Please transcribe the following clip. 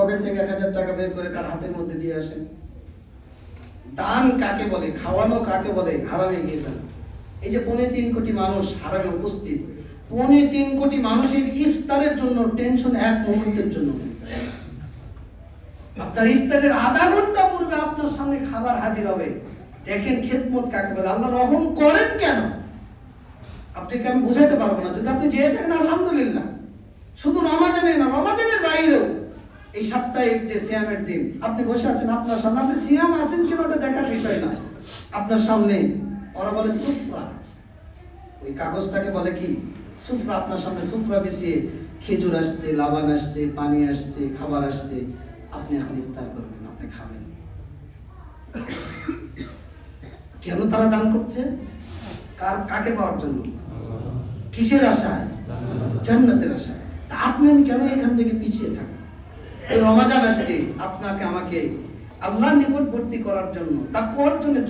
Pocket থেকে 1000 টাকা বের করে তার হাতের মধ্যে দিয়ে আসেন। দান কাকে বলে, খাওয়ানো কাকে বলে, হারামে গিয়ে যান। এই যে 3.25 কোটি মানুষ হারামে উপস্থিত, 3.25 কোটি মানুষের ইফতারের জন্য টেনশন 1 মুহূর্তের জন্য। আপনার ইফতারের আধা ঘন্টা পূর্বে আপনার সামনে খাবার হাজির হবে। দেখেন খেদমত কাকে বলে, আল্লাহ রহম করেন কেন আপনাকে আমি বোঝাতে পারবো না। যদি আপনি যেয়ে থাকেন আলহামদুলিল্লাহ, শুধু রমাজানে না, রমাজানের বাইরেও এই সাপ্তাহিক যে সিয়ামের দিন আপনি বসে আছেন, আপনার সামনে আপনি সিয়াম আছেন কিনা ওটা দেখার বিষয় না, আপনার সামনে ওরা বলে সুফরা, ওই কাগজটাকে বলে কি সুফরা, আপনার সামনে সুফরা বিছিয়ে খেজুর আসছে, লাবান আসছে, পানি আসছে, খাবার আসছে, আপনি এখন ইফতার করবেন, আপনি খাবেন। কেন তারা দান করছে? কাকে পাওয়ার জন্য? কিসের আশায়? জান্নাতের আশায়। আপনি আমি কেন এখান থেকে পিছিয়ে থাকি? রমাজান আসছে আপনাকে আমাকে আল্লাহর নিকটবর্তী করার জন্য, তাকওয়ার জন্য।